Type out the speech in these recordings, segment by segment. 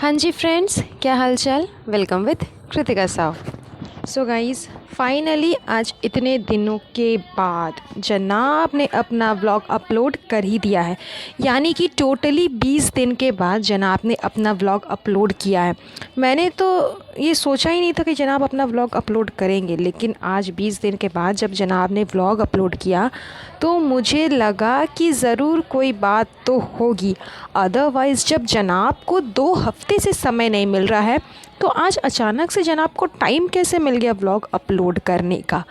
हाँ जी फ्रेंड्स, क्या हाल चाल। Welcome with Kritika Sao. So guys, finally आज इतने दिनों के बाद जनाब ने अपना व्लॉग अपलोड कर ही दिया है। यानी कि टोटली 20 दिन के बाद जनाब ने अपना व्लॉग अपलोड किया है। मैंने तो ये सोचा ही नहीं था कि जनाब अपना व्लॉग अपलोड करेंगे, लेकिन आज 20 दिन के बाद जब जनाब ने व्लॉग अपलोड किया तो मुझे लगा कि ज़रूर कोई बात तो होगी। अदरवाइज़ जब जनाब को 2 हफ्ते से समय नहीं मिल रहा है तो आज अचानक से जनाब को टाइम कैसे मिल गया व्लॉग अपलोड करने का।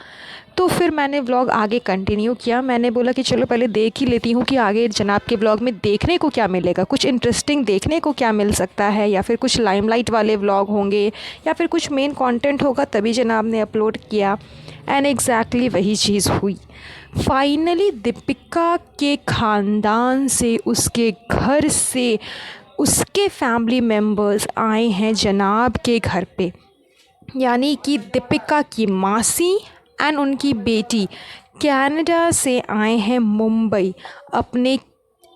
तो फिर मैंने व्लॉग आगे कंटिन्यू किया। मैंने बोला कि चलो पहले देख ही लेती हूँ कि आगे जनाब के व्लॉग में देखने को क्या मिलेगा, कुछ इंटरेस्टिंग देखने को क्या मिल सकता है, या फिर कुछ लाइमलाइट वाले व्लॉग होंगे या फिर कुछ मेन कंटेंट होगा, तभी जनाब ने अपलोड किया। एंड एग्जैक्टली वही चीज़ हुई। फाइनली दीपिका के ख़ानदान से, उसके घर से उसके फैमिली मेम्बर्स आए हैं जनाब के घर पे। यानी कि दीपिका की मासी एंड उनकी बेटी कनाडा से आए हैं मुंबई अपने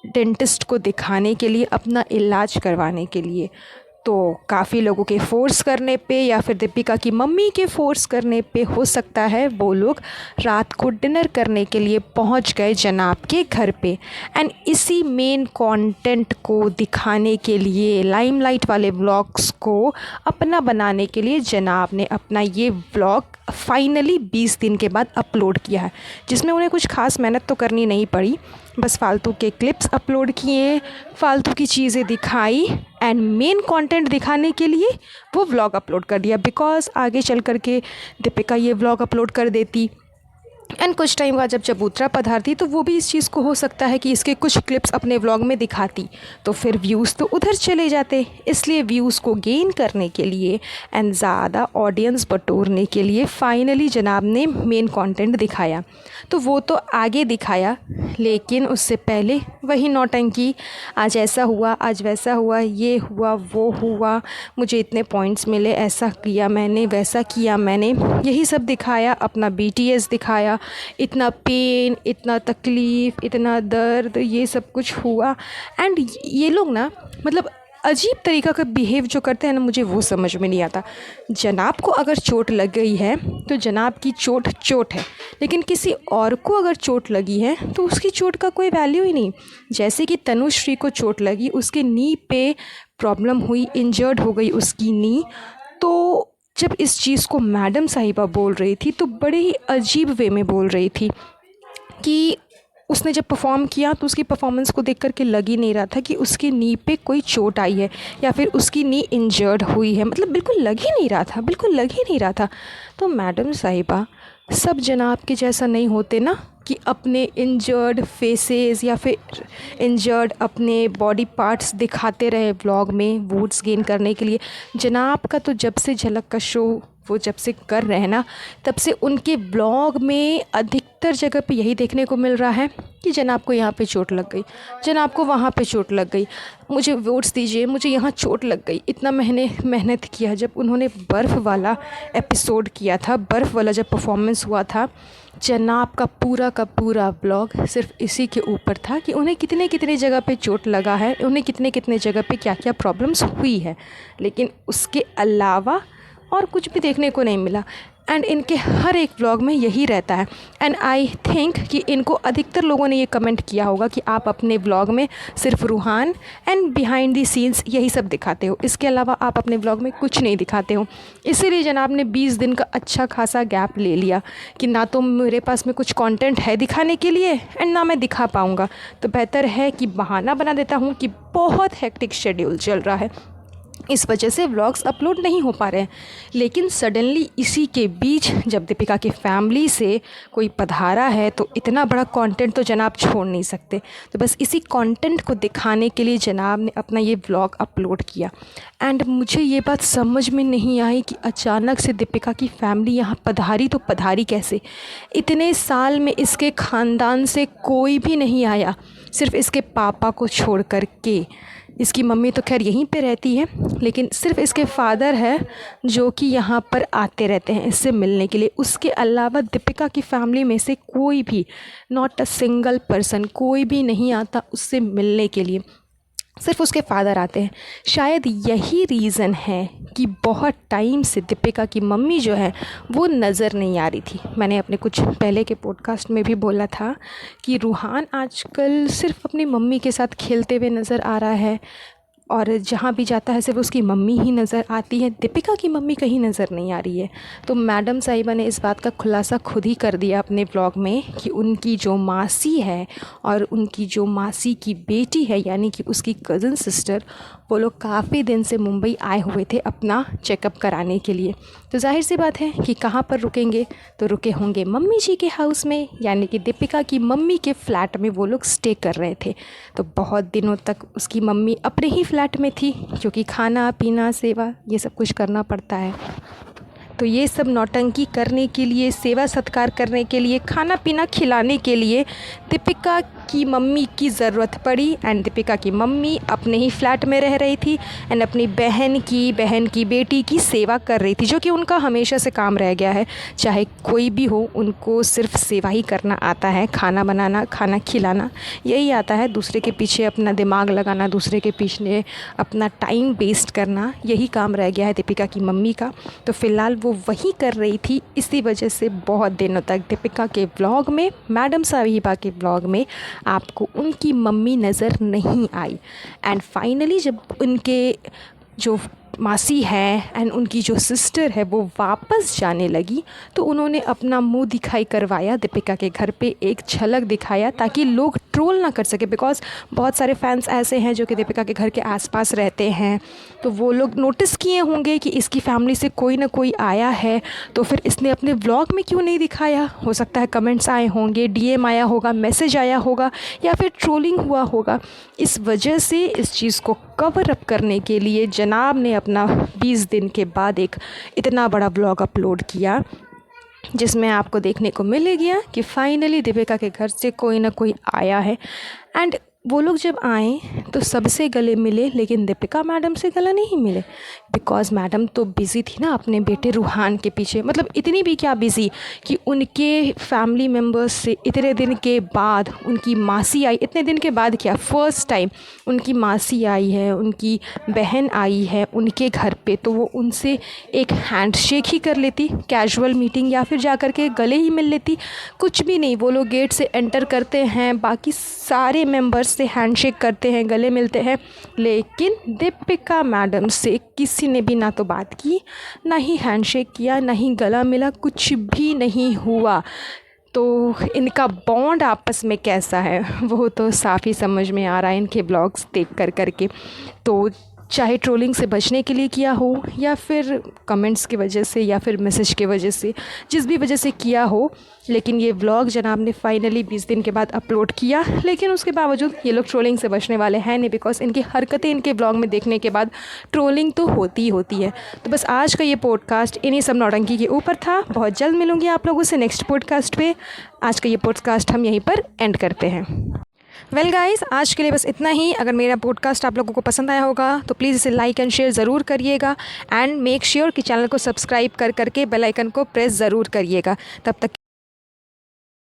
डेंटिस्ट को दिखाने के लिए, अपना इलाज करवाने के लिए। तो काफ़ी लोगों के फ़ोर्स करने पे या फिर दीपिका की मम्मी के फ़ोर्स करने पे हो सकता है वो लोग रात को डिनर करने के लिए पहुंच गए जनाब के घर पे। एंड इसी मेन कंटेंट को दिखाने के लिए, लाइमलाइट वाले व्लॉग्स को अपना बनाने के लिए जनाब ने अपना ये व्लॉग फाइनली 20 दिन के बाद अपलोड किया है, जिसमें उन्हें कुछ खास मेहनत तो करनी नहीं पड़ी। बस फालतू के क्लिप्स अपलोड किए, फालतू की चीज़ें दिखाई एंड मेन कंटेंट दिखाने के लिए वो व्लॉग अपलोड कर दिया। बिकॉज़ आगे चल कर के दीपिका ये व्लॉग अपलोड कर देती एंड कुछ टाइम बाद जब चबूतरा पधारती तो वो भी इस चीज़ को हो सकता है कि इसके कुछ क्लिप्स अपने व्लॉग में दिखाती, तो फिर व्यूज़ तो उधर चले जाते। इसलिए व्यूज़ को गेन करने के लिए एंड ज़्यादा ऑडियंस बटोरने के लिए फ़ाइनली जनाब ने मेन कंटेंट दिखाया। तो वो तो आगे दिखाया, लेकिन उससे पहले वही नौटंकी, आज ऐसा हुआ, आज वैसा हुआ, ये हुआ, वो हुआ, मुझे इतने पॉइंट्स मिले, ऐसा किया मैंने, वैसा किया मैंने, यही सब दिखाया। अपना BTS दिखाया, इतना पेन, इतना तकलीफ़, इतना दर्द, ये सब कुछ हुआ। एंड ये लोग ना, मतलब अजीब तरीक़ा का बिहेव जो करते हैं ना, मुझे वो समझ में नहीं आता। जनाब को अगर चोट लग गई है तो जनाब की चोट चोट है, लेकिन किसी और को अगर चोट लगी है तो उसकी चोट का कोई वैल्यू ही नहीं। जैसे कि तनुश्री को चोट लगी, उसके नी पे प्रॉब्लम हुई, इंजर्ड हो गई उसकी नी। तो जब इस चीज़ को मैडम साहिबा बोल रही थी तो बड़े ही अजीब वे में बोल रही थी कि उसने जब परफॉर्म किया तो उसकी परफॉर्मेंस को देख कर के लग ही नहीं रहा था कि उसकी नी पे कोई चोट आई है या फिर उसकी नी इंजर्ड हुई है। मतलब बिल्कुल लग ही नहीं रहा था, बिल्कुल लग ही नहीं रहा था। तो मैडम साहिबा सब जनाब के जैसा नहीं होते ना कि अपने इंजर्ड फेसेस या फिर इंजर्ड अपने बॉडी पार्ट्स दिखाते रहे व्लॉग में वोट्स गेन करने के लिए। जनाब का तो जब से झलक का शो वो जब से कर रहे हैं ना, तब से उनके ब्लॉग में अधिकतर जगह पे यही देखने को मिल रहा है कि जनाब को यहाँ पे चोट लग गई, जनाब को वहाँ पे चोट लग गई, मुझे वोट्स दीजिए, मुझे यहाँ चोट लग गई। इतना मेहनत किया। जब उन्होंने बर्फ़ वाला एपिसोड किया था, बर्फ़ वाला जब परफॉर्मेंस हुआ था, जनाब का पूरा ब्लॉग सिर्फ इसी के ऊपर था कि उन्हें कितने कितने जगह पे चोट लगा है, उन्हें कितने कितने जगह पे क्या क्या प्रॉब्लम्स हुई है, लेकिन उसके अलावा और कुछ भी देखने को नहीं मिला। एंड इनके हर एक व्लॉग में यही रहता है। एंड आई थिंक कि इनको अधिकतर लोगों ने ये कमेंट किया होगा कि आप अपने व्लॉग में सिर्फ Ruhaan and behind the scenes यही सब दिखाते हो, इसके अलावा आप अपने व्लॉग में कुछ नहीं दिखाते हो। इसीलिए जनाब ने 20 दिन का अच्छा खासा गैप ले लिया कि ना तो मेरे पास में कुछ कंटेंट है दिखाने के लिए एंड ना मैं दिखा पाऊँगा। तो बेहतर है कि बहाना बना देता हूँ कि बहुत हेक्टिक शेड्यूल चल रहा है, इस वजह से व्लॉग्स अपलोड नहीं हो पा रहे हैं। लेकिन सडनली इसी के बीच जब दीपिका की फैमिली से कोई पधारा है तो इतना बड़ा कंटेंट तो जनाब छोड़ नहीं सकते। तो बस इसी कंटेंट को दिखाने के लिए जनाब ने अपना ये व्लॉग अपलोड किया। एंड मुझे ये बात समझ में नहीं आई कि अचानक से दीपिका की फैमिली यहाँ पधारी तो पधारी कैसे। इतने साल में इसके ख़ानदान से कोई भी नहीं आया, सिर्फ इसके पापा को छोड़ कर के। इसकी मम्मी तो खैर यहीं पे रहती है, लेकिन सिर्फ इसके फादर है जो कि यहाँ पर आते रहते हैं इससे मिलने के लिए। उसके अलावा दीपिका की फैमिली में से कोई भी, नॉट अ सिंगल पर्सन, कोई भी नहीं आता उससे मिलने के लिए। सिर्फ उसके फादर आते हैं। शायद यही रीज़न है कि बहुत टाइम से दीपिका की मम्मी जो है वो नज़र नहीं आ रही थी। मैंने अपने कुछ पहले के पॉडकास्ट में भी बोला था कि रूहान आजकल सिर्फ अपनी मम्मी के साथ खेलते हुए नज़र आ रहा है और जहाँ भी जाता है सिर्फ उसकी मम्मी ही नज़र आती है, दीपिका की मम्मी कहीं नज़र नहीं आ रही है। तो मैडम साहिबा ने इस बात का खुलासा खुद ही कर दिया अपने ब्लॉग में कि उनकी जो मासी है और उनकी जो मासी की बेटी है यानी कि उसकी कज़न सिस्टर, वो लोग काफ़ी दिन से मुंबई आए हुए थे अपना चेकअप कराने के लिए। तो जाहिर सी बात है कि कहाँ पर रुकेंगे, तो रुके होंगे मम्मी जी के हाउस में, यानी कि दीपिका की मम्मी के फ्लैट में वो लोग स्टे कर रहे थे। तो बहुत दिनों तक उसकी मम्मी अपने ही फ्लैट में थी, क्योंकि खाना पीना सेवा ये सब कुछ करना पड़ता है। तो ये सब नौटंकी करने के लिए, सेवा सत्कार करने के लिए, खाना पीना खिलाने के लिए दीपिका की मम्मी की ज़रूरत पड़ी। एंड दीपिका की मम्मी अपने ही फ्लैट में रह रही थी एंड अपनी बहन की बेटी की सेवा कर रही थी, जो कि उनका हमेशा से काम रह गया है। चाहे कोई भी हो, उनको सिर्फ सेवा ही करना आता है, खाना बनाना, खाना खिलाना यही आता है। दूसरे के पीछे अपना दिमाग लगाना, दूसरे के पीछे अपना टाइम वेस्ट करना, यही काम रह गया है दीपिका की मम्मी का। तो फ़िलहाल वो वही कर रही थी। इसी वजह से बहुत दिनों तक दीपिका के ब्लॉग में, मैडम साहिबा के ब्लॉग में आपको उनकी मम्मी नज़र नहीं आई। एंड फाइनली जब उनके जो मासी है एंड उनकी जो सिस्टर है वो वापस जाने लगी, तो उन्होंने अपना मुंह दिखाई करवाया दीपिका के घर पे, एक झलक दिखाया ताकि लोग ट्रोल ना कर सके। बिकॉज़ बहुत सारे फैंस ऐसे हैं जो कि दीपिका के घर के आसपास रहते हैं, तो वो लोग नोटिस किए होंगे कि इसकी फैमिली से कोई ना कोई आया है, तो फिर इसने अपने व्लॉग में क्यों नहीं दिखाया। हो सकता है कमेंट्स आए होंगे, डीएम आया होगा, मैसेज आया होगा या फिर ट्रोलिंग हुआ होगा। इस वजह से इस चीज़ को कवर अप करने के लिए जनाब ने अपना 20 दिन के बाद एक इतना बड़ा ब्लॉग अपलोड किया, जिसमें आपको देखने को मिल गया कि फाइनली दीपिका के घर से कोई ना कोई आया है। एंड वो लोग जब आए तो सबसे गले मिले, लेकिन दीपिका मैडम से गला नहीं मिले। बिकॉज़ मैडम तो बिज़ी थी ना अपने बेटे रूहान के पीछे। मतलब इतनी भी क्या बिज़ी कि उनके फैमिली मेम्बर्स से इतने दिन के बाद उनकी मासी आई। इतने दिन के बाद क्या, फ़र्स्ट टाइम उनकी मासी आई है, उनकी बहन आई है उनके घर पे, तो वो उनसे एक हैंडशेक ही कर लेती, कैजुअल मीटिंग, या फिर जा कर के गले ही मिल लेती। कुछ भी नहीं, वो लोग गेट से एंटर करते हैं, बाकी सारे मेंबर्स से हैंडशेक करते हैं, गले मिलते हैं, लेकिन दीपिका मैडम से किसी ने भी ना तो बात की, ना ही हैंडशेक किया, ना ही गला मिला, कुछ भी नहीं हुआ। तो इनका बॉन्ड आपस में कैसा है वो तो साफ़ ही समझ में आ रहा है इनके ब्लॉग्स देख कर के। तो चाहे ट्रोलिंग से बचने के लिए किया हो या फिर कमेंट्स की वजह से या फिर मैसेज की वजह से, जिस भी वजह से किया हो, लेकिन ये व्लॉग जनाब ने फाइनली 20 दिन के बाद अपलोड किया। लेकिन उसके बावजूद ये लोग ट्रोलिंग से बचने वाले हैं नहीं, बिकॉज़ इनकी हरकतें इनके ब्लॉग में देखने के बाद ट्रोलिंग तो होती ही होती है। तो बस आज का ये पॉडकास्ट इन्हीं सब नौटंकी के ऊपर था। बहुत जल्द मिलूँगी आप लोगों से नेक्स्ट पॉडकास्ट पे। आज का ये पॉडकास्ट हम यहीं पर एंड करते हैं। वेल गाइस, आज के लिए बस इतना ही। अगर मेरा पॉडकास्ट आप लोगों को पसंद आया होगा तो प्लीज़ इसे लाइक एंड शेयर ज़रूर करिएगा एंड मेक श्योर कि चैनल को सब्सक्राइब कर करके बेल आइकन को प्रेस ज़रूर करिएगा। तब तक